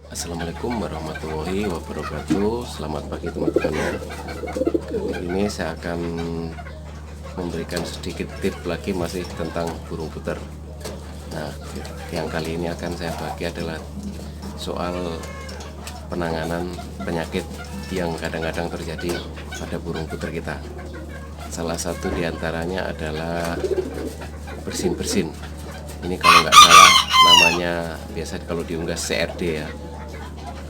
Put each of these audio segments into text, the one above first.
Assalamualaikum warahmatullahi wabarakatuh. Selamat pagi teman-teman. Kali ini saya akan memberikan sedikit tips lagi masih tentang burung puter. Nah, yang kali ini akan saya bagi adalah soal penanganan penyakit yang kadang-kadang terjadi pada burung puter kita. Salah satu diantaranya adalah bersin-bersin. Ini kalau nggak salah namanya biasa kalau diunggah CRD ya,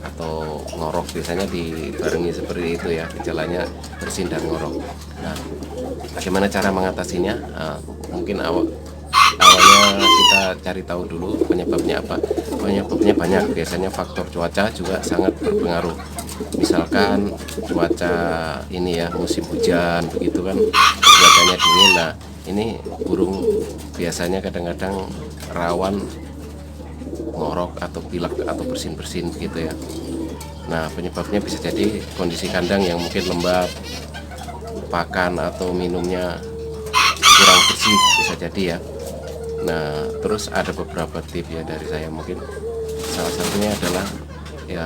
atau ngorok, biasanya dibarengi seperti itu ya, gejalanya bersin dan ngorok. Nah, bagaimana cara mengatasinya? Mungkin awalnya kita cari tahu dulu penyebabnya apa. Penyebabnya banyak, biasanya faktor cuaca juga sangat berpengaruh. Misalkan cuaca ini ya, musim hujan begitu kan, cuacanya dingin. Nah, ini burung biasanya kadang-kadang rawan ngorok atau pilek atau bersin-bersin begitu ya. Nah, penyebabnya bisa jadi kondisi kandang yang mungkin lembab, pakan atau minumnya kurang bersih, bisa jadi ya. Nah, terus ada beberapa tips ya dari saya. Mungkin salah satunya adalah ya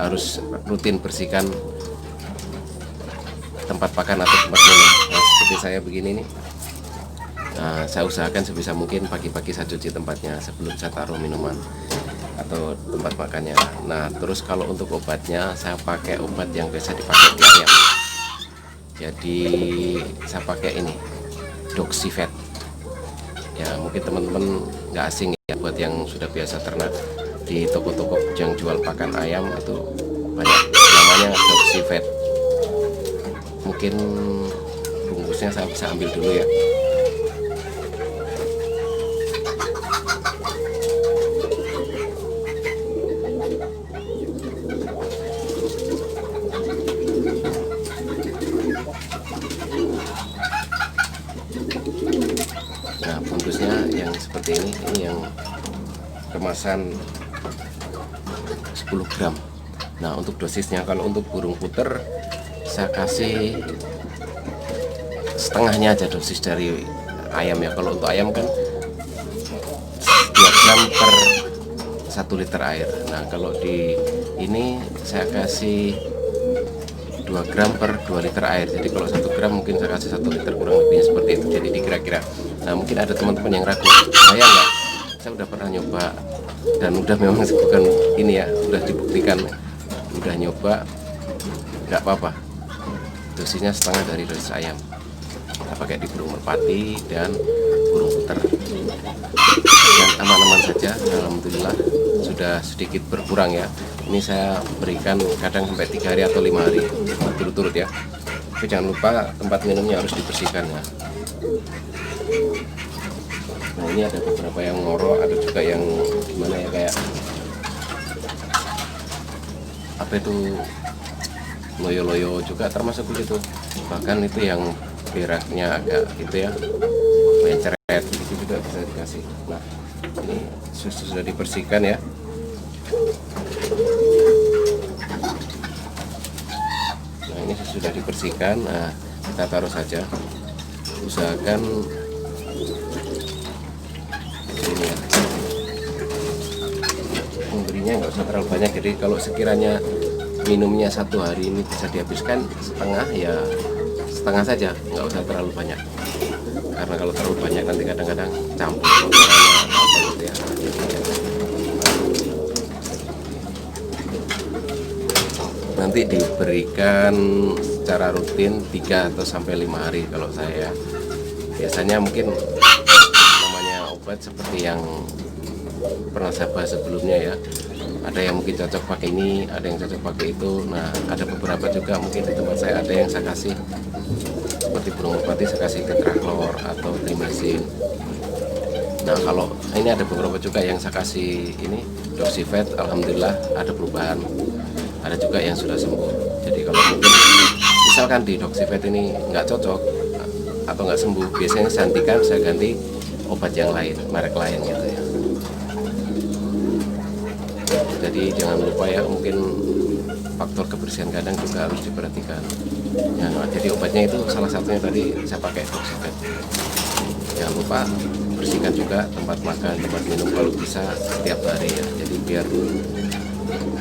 harus rutin bersihkan tempat pakan atau tempat minum. Nah, seperti saya begini nih. Nah, saya usahakan sebisa mungkin pagi-pagi saya cuci tempatnya sebelum saya taruh minuman atau tempat makannya. Nah, terus kalau untuk obatnya saya pakai obat yang biasa dipakai di ayam. Jadi saya pakai ini, Doxivet. Ya, mungkin teman-teman nggak asing ya buat yang sudah biasa ternak. Di toko-toko yang jual pakan ayam itu banyak namanya Doxivet. Mungkin bungkusnya saya bisa ambil dulu ya. Nah, bungkusnya yang seperti ini yang kemasan 10 gram. Nah, untuk dosisnya kalau untuk burung puter saya kasih setengahnya aja dosis dari ayam ya. Kalau untuk ayam kan 2 gram per 1 liter air. Nah, kalau di ini saya kasih 2 gram per 2 liter air. Jadi kalau 1 gram mungkin saya kasih 1 liter, kurang lebihnya seperti itu. Jadi dikira-kira. Nah, mungkin ada teman-teman yang ragu, saya enggak, saya udah pernah nyoba dan udah memang bukan ini ya, udah dibuktikan, udah nyoba nggak apa-apa. Dosisnya setengah dari dosis ayam. Kita pakai di burung merpati dan burung puter. Dan aman-aman saja, alhamdulillah sudah sedikit berkurang ya. Ini saya berikan kadang sampai 3 hari atau 5 hari berturut-turut ya. Tapi jangan lupa tempat minumnya harus dibersihkan ya. Nah, ini ada beberapa yang ngorok, ada juga yang gimana ya, kayak apa itu, loyo-loyo juga termasuk begitu. Bahkan itu yang beraknya agak gitu ya, mencret, itu juga bisa dikasih. Nah, ini sudah dibersihkan ya. Nah, ini sudah dibersihkan. Nah, kita taruh saja. Usahakan ini ya, memberinya nggak usah terlalu banyak. Jadi kalau sekiranya minumnya 1 hari ini bisa dihabiskan setengah, ya setengah saja, nggak usah terlalu banyak. Karena kalau terlalu banyak nanti kadang-kadang campur kotorannya atau apa gitu ya. Nanti diberikan secara rutin 3 atau sampai 5 hari kalau saya. Biasanya mungkin namanya obat seperti yang pernah saya bahas sebelumnya ya. Ada yang mungkin cocok pakai ini, ada yang cocok pakai itu. Nah, ada beberapa juga mungkin di tempat saya ada yang saya kasih seperti burung merpati saya kasih tetraklor atau trimazin. Nah, kalau ini ada beberapa juga yang saya kasih ini Doxivet, alhamdulillah ada perubahan. Ada juga yang sudah sembuh. Jadi kalau mungkin misalkan di Doxivet ini nggak cocok atau nggak sembuh, biasanya saya ganti obat yang lain, merek lain gitu ya. Jadi jangan lupa ya, mungkin faktor kebersihan kandang juga harus diperhatikan. Nah, jadi obatnya itu salah satunya tadi saya pakai Doxivet. Jangan lupa bersihkan juga tempat makan, tempat minum kalau bisa setiap hari ya. Jadi biar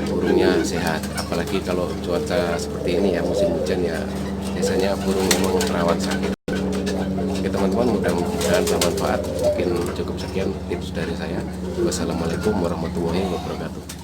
burungnya sehat. Apalagi kalau cuaca seperti ini ya, musim hujan ya, biasanya burung memang rawan sakit. Oke teman-teman, mudah-mudahan bermanfaat. Mungkin cukup sekian tips dari saya. Wassalamualaikum warahmatullahi wabarakatuh.